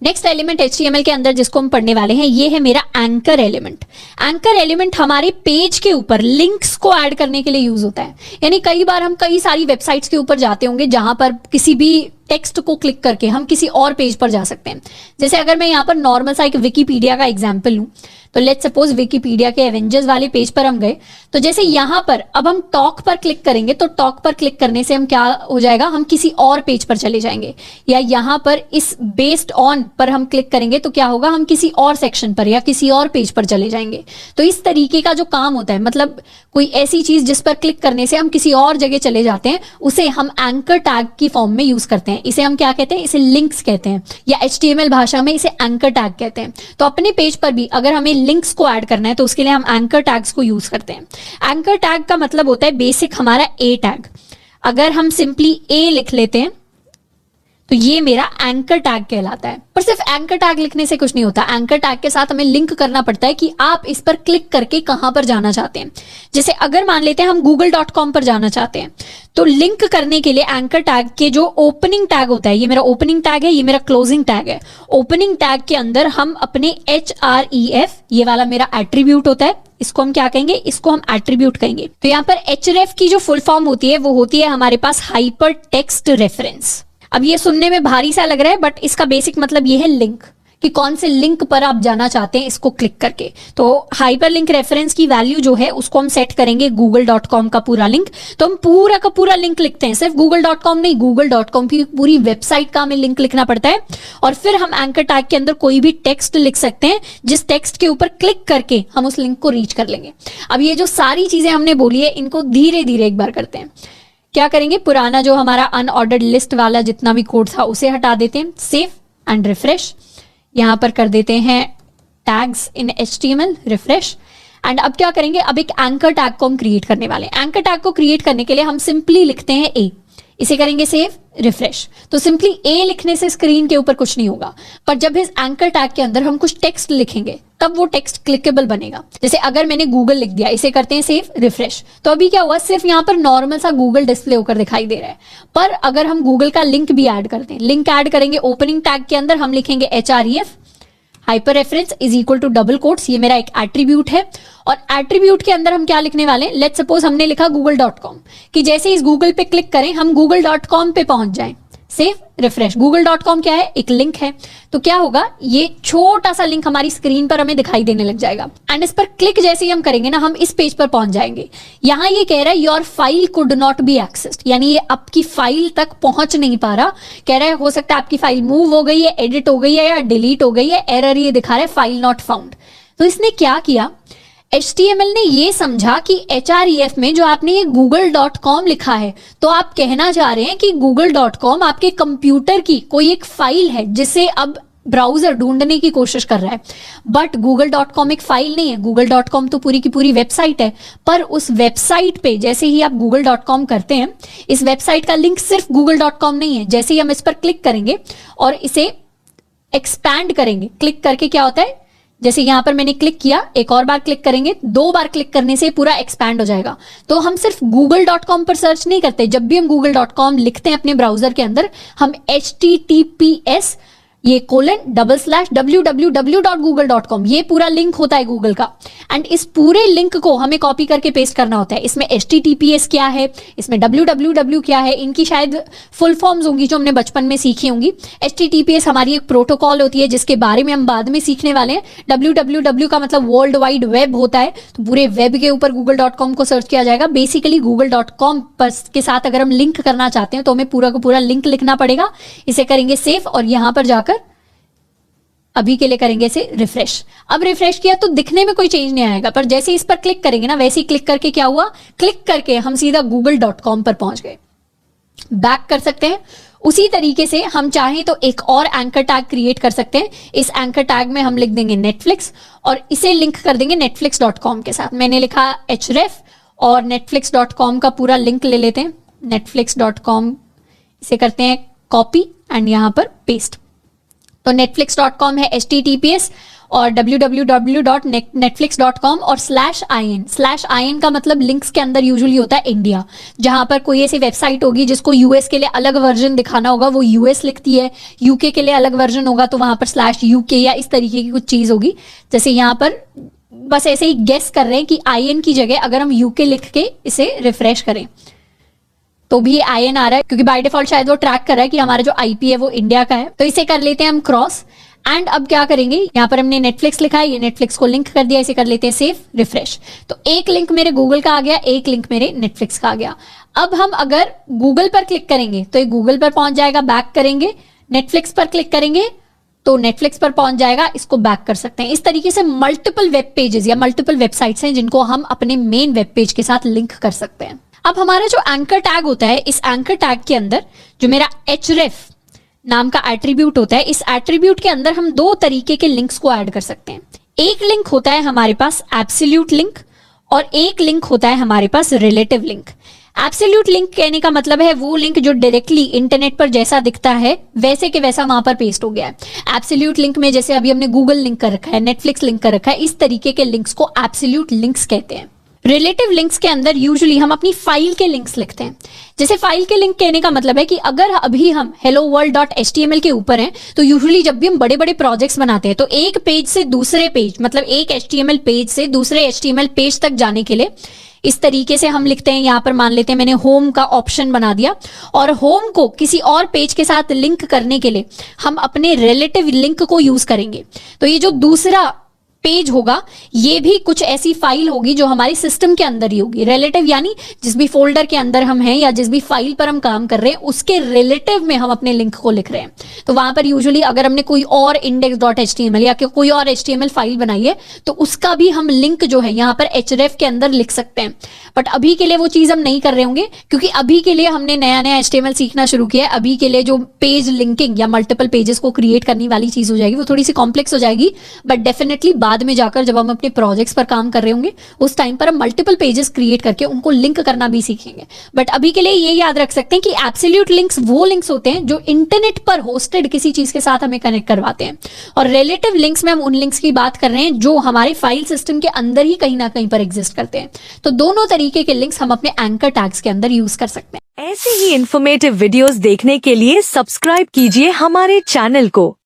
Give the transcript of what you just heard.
Next element HTML के अंदर जिसको हम पढ़ने वाले हैं ये है मेरा एंकर एलिमेंट। एंकर एलिमेंट हमारे पेज के ऊपर लिंक्स को ऐड करने के लिए यूज होता है। यानी कई बार हम कई सारी वेबसाइट्स के ऊपर जाते होंगे जहां पर किसी भी टेक्स्ट को क्लिक करके हम किसी और पेज पर जा सकते हैं। जैसे अगर मैं यहाँ पर नॉर्मल सा एक विकीपीडिया का एग्जाम्पल लूं, तो लेट्स सपोज विकीपीडिया के एवेंजर्स वाले पेज पर हम गए, तो जैसे यहाँ पर अब हम टॉक पर क्लिक करेंगे तो टॉक पर क्लिक करने से हम क्या हो जाएगा, हम किसी और पेज पर चले जाएंगे। या यहाँ पर इस बेस्ड ऑन पर हम क्लिक करेंगे तो क्या होगा, हम किसी और सेक्शन पर या किसी और पेज पर चले जाएंगे। तो इस तरीके का जो काम होता है, मतलब कोई ऐसी चीज जिस पर क्लिक करने से हम किसी और जगह चले जाते हैं, उसे हम एंकर टैग की फॉर्म में यूज करते हैं। इसे हम क्या कहते हैं, इसे लिंक्स कहते हैं, या HTML भाषा में इसे एंकर टैग कहते हैं। तो अपने पेज पर भी अगर हमें लिंक्स को ऐड करना है तो उसके लिए हम एंकर टैग्स को यूज करते हैं। एंकर टैग का मतलब होता है बेसिक हमारा ए टैग। अगर हम सिंपली ए लिख लेते हैं तो ये मेरा एंकर टैग कहलाता है। पर सिर्फ एंकर टैग लिखने से कुछ नहीं होता, एंकर टैग के साथ हमें लिंक करना पड़ता है कि आप इस पर क्लिक करके कहां पर जाना चाहते हैं। जैसे अगर मान लेते हैं हम google.com पर जाना चाहते हैं, तो लिंक करने के लिए एंकर टैग के जो ओपनिंग टैग होता है, ये मेरा ओपनिंग टैग है, ये मेरा क्लोजिंग टैग है। ओपनिंग टैग के अंदर हम अपने href, ये वाला मेरा एट्रीब्यूट होता है, इसको हम क्या कहेंगे, इसको हम एट्रीब्यूट कहेंगे। तो यहाँ पर href की जो फुल फॉर्म होती है वो होती है हमारे पास हाइपर टेक्स्ट रेफरेंस। अब ये सुनने में भारी सा लग रहा है, बट इसका बेसिक मतलब ये है लिंक, कि कौन से लिंक पर आप जाना चाहते हैं इसको क्लिक करके। तो हाइपर लिंक रेफरेंस की वैल्यू जो है उसको हम सेट करेंगे google.com का पूरा लिंक। तो हम पूरा का पूरा लिंक लिखते हैं, सिर्फ google.com नहीं, google.com की पूरी वेबसाइट का हमें लिंक लिखना पड़ता है। और फिर हम एंकर टैग के अंदर कोई भी टेक्स्ट लिख सकते हैं, जिस टेक्स्ट के ऊपर क्लिक करके हम उस लिंक को रीच कर लेंगे। अब ये जो सारी चीजें हमने बोली है, इनको धीरे धीरे एक बार करते हैं। क्या करेंगे, पुराना जो हमारा अनऑर्डर्ड लिस्ट वाला जितना भी कोड था उसे हटा देते हैं, सेव एंड रिफ्रेश। यहां पर कर देते हैं tags in HTML, refresh. And अब क्या करेंगे, अब एक एंकर टैग को हम क्रिएट करने वाले हैं। एंकर टैग को क्रिएट करने के लिए हम सिंपली लिखते हैं ए, इसे करेंगे सेव, रिफ्रेश। तो सिंपली ए लिखने से स्क्रीन के ऊपर कुछ नहीं होगा, पर जब इस एंकर टैग के अंदर हम कुछ टेक्स्ट लिखेंगे तब वो टेक्स्ट क्लिकेबल बनेगा। जैसे अगर मैंने गूगल लिख दिया, इसे करते हैं सेव, रिफ्रेश, तो अभी क्या हुआ, सिर्फ यहाँ पर नॉर्मल सा गूगल डिस्प्ले होकर दिखाई दे रहा है। पर अगर हम गूगल का लिंक भी ऐड करते हैं, लिंक ऐड करेंगे ओपनिंग टैग के अंदर, हम लिखेंगे href hyper reference is equal to double quotes, ये मेरा एक एट्रीब्यूट है। और एट्रीब्यूट के अंदर हम क्या लिखने वाले हैं, लेट्स सपोज हमने लिखा google.com, कि जैसे इस गूगल पे क्लिक करें हम google.com पे पहुंच जाएं, सेव, रिफ्रेश। google.com क्या है, एक लिंक है। तो क्या होगा, ये छोटा सा लिंक हमारी स्क्रीन पर हमें दिखाई देने लग जाएगा। एंड इस पर क्लिक जैसे ही हम करेंगे ना, हम इस पेज पर पहुंच जाएंगे। यहां ये कह रहा है your file could not be accessed, यानी ये आपकी फाइल तक पहुंच नहीं पा रहा। कह रहा है हो सकता है आपकी फाइल मूव हो गई है, एडिट हो गई है या डिलीट हो गई है, एरर ये दिखा रहा है फाइल नॉट फाउंड। तो इसने क्या किया, HTML ने ये समझा कि href में जो आपने ये google.com लिखा है, तो आप कहना चाह रहे हैं कि google.com आपके कंप्यूटर की कोई एक फाइल है जिसे अब ब्राउजर ढूंढने की कोशिश कर रहा है। बट google.com एक फाइल नहीं है, google.com तो पूरी की पूरी वेबसाइट है। पर उस वेबसाइट पे जैसे ही आप google.com करते हैं, इस वेबसाइट का लिंक सिर्फ google.com नहीं है। जैसे ही हम इस पर क्लिक करेंगे और इसे एक्सपैंड करेंगे, क्लिक करके क्या होता है, जैसे यहां पर मैंने क्लिक किया, एक और बार क्लिक करेंगे, 2 बार क्लिक करने से पूरा एक्सपैंड हो जाएगा। तो हम सिर्फ google.com पर सर्च नहीं करते, जब भी हम google.com लिखते हैं अपने ब्राउजर के अंदर, हम https ये :/www.google.com ये पूरा लिंक होता है गूगल का। एंड इस पूरे लिंक को हमें कॉपी करके पेस्ट करना होता है। इसमें https क्या है, इसमें www क्या है, इनकी शायद फुल फॉर्म्स होंगी जो हमने बचपन में सीखी होंगी। https हमारी एक प्रोटोकॉल होती है जिसके बारे में हम बाद में सीखने वाले हैं। www का मतलब वर्ल्ड वाइड वेब होता है, तो पूरे वेब के ऊपर google.com को सर्च किया जाएगा। बेसिकली google.com के साथ अगर हम लिंक करना चाहते हैं तो हमें पूरा का पूरा लिंक लिखना पड़ेगा। इसे करेंगे सेव और यहां पर जाकर अभी के लिए करेंगे इसे रिफ्रेश। अब रिफ्रेश किया तो दिखने में कोई चेंज नहीं आएगा, पर जैसे इस पर क्लिक करेंगे ना, वैसे ही क्लिक करके क्या हुआ, क्लिक करके हम सीधा google.com पर पहुंच गए। बैक कर सकते हैं। उसी तरीके से हम चाहें तो एक और एंकर टैग क्रिएट कर सकते हैं। इस एंकर टैग में हम लिख देंगे नेटफ्लिक्स और इसे लिंक कर देंगे netflix.com के साथ। मैंने लिखा href और netflix.com का पूरा लिंक ले लेते हैं। netflix.com इसे करते हैं कॉपी एंड यहां पर पेस्ट। तो netflix.com है https और www.netflix.com और /in का मतलब लिंक्स के अंदर यूजुअली होता है इंडिया। जहां पर कोई ऐसी वेबसाइट होगी जिसको यूएस के लिए अलग वर्जन दिखाना होगा, वो यूएस लिखती है, यूके के लिए अलग वर्जन होगा तो वहां पर /UK या इस तरीके की कुछ चीज होगी। जैसे यहाँ पर बस ऐसे ही गेस कर रहे हैं कि IN की जगह अगर हम UK लिख के इसे रिफ्रेश करें तो भी IN आ रहा है, क्योंकि बाय डिफॉल्ट शायद वो ट्रैक कर रहा है कि हमारा जो IP है वो इंडिया का है। तो इसे कर लेते हैं हम क्रॉस। एंड अब क्या करेंगे, यहाँ पर हमने नेटफ्लिक्स लिखा है, ये नेटफ्लिक्स को लिंक कर दिया, इसे कर लेते हैं सेव, रिफ्रेश। तो एक लिंक मेरे गूगल का आ गया, एक लिंक मेरे नेटफ्लिक्स का आ गया। अब हम अगर गूगल पर क्लिक करेंगे तो ये गूगल पर पहुंच जाएगा, बैक करेंगे, नेटफ्लिक्स पर क्लिक करेंगे तो नेटफ्लिक्स पर पहुंच जाएगा, इसको बैक कर सकते हैं। इस तरीके से मल्टीपल वेब पेजेस या मल्टीपल वेबसाइट्स हैं जिनको हम अपने मेन वेब पेज के साथ लिंक कर सकते हैं। अब हमारा जो एंकर टैग होता है, इस एंकर टैग के अंदर जो मेरा href नाम का एट्रीब्यूट होता है, इस एट्रीब्यूट के अंदर हम दो तरीके के लिंक्स को ऐड कर सकते हैं। एक लिंक होता है हमारे पास एब्सोल्यूट लिंक और एक लिंक होता है हमारे पास रिलेटिव लिंक। एब्सोल्यूट लिंक कहने का मतलब है वो लिंक जो डायरेक्टली इंटरनेट पर जैसा दिखता है वैसे के वैसा वहां पर पेस्ट हो गया है। एब्सोल्यूट लिंक में जैसे अभी हमने गूगल लिंक कर रखा है, नेटफ्लिक्स लिंक कर रखा है, इस तरीके के लिंक्स को एब्सोल्यूट लिंक्स कहते हैं। रिलेटिव लिंक्स के अंदर यूजुअली हम अपनी फाइल के लिंक्स लिखते हैं। जैसे फाइल के लिंक कहने का मतलब है कि अगर अभी हम helloworld.html के ऊपर हैं तो यूजुअली जब भी हम बड़े बड़े प्रोजेक्ट्स बनाते हैं तो एक पेज से दूसरे पेज, मतलब एक HTML पेज से दूसरे HTML पेज तक जाने के लिए इस तरीके से हम लिखते हैं। यहाँ पर मान लेते हैं मैंने होम का ऑप्शन बना दिया और होम को किसी और पेज के साथ लिंक करने के लिए हम अपने रिलेटिव लिंक को यूज करेंगे। तो ये जो दूसरा पेज होगा ये भी कुछ ऐसी फाइल होगी जो हमारे सिस्टम के अंदर ही होगी। रिलेटिव यानी जिस भी फोल्डर के अंदर हम हैं या जिस भी फाइल पर हम काम कर रहे हैं उसके रिलेटिव में हम अपने लिंक को लिख रहे हैं। तो वहां पर यूजुअली अगर हमने कोई और index.html या कोई और HTML फाइल बनाई है तो उसका भी हम लिंक जो है यहाँ पर href के अंदर लिख सकते हैं। बट अभी के लिए वो चीज हम नहीं कर रहे होंगे क्योंकि अभी के लिए हमने नया नया HTML सीखना शुरू किया है। अभी के लिए जो पेज लिंकिंग या मल्टीपल पेजेस को क्रिएट करने वाली चीज हो जाएगी वो थोड़ी सी कॉम्प्लेक्स हो जाएगी। बट डेफिनेटली बाद में जाकर जब हम अपने प्रोजेक्ट्स पर काम कर रहे होंगे उस टाइम पर हम मल्टीपल पेजेस क्रिएट करके उनको लिंक करना भी सीखेंगे। बट अभी के लिए ये याद रख सकते हैं कि एब्सोल्यूट लिंक्स वो लिंक्स होते हैं जो इंटरनेट पर होस्टेड किसी चीज के साथ हमें कनेक्ट करवाते हैं और रिलेटिव लिंक्स में हम उन लिंक्स की बात कर रहे हैं जो हमारे फाइल सिस्टम के अंदर ही कहीं ना कहीं पर एग्जिस्ट करते हैं। तो दोनों तरीके के लिंक्स हम अपने एंकर टैग्स के अंदर यूज कर सकते हैं। ऐसे ही इंफॉर्मेटिव वीडियोस देखने के लिए सब्सक्राइब कीजिए हमारे चैनल को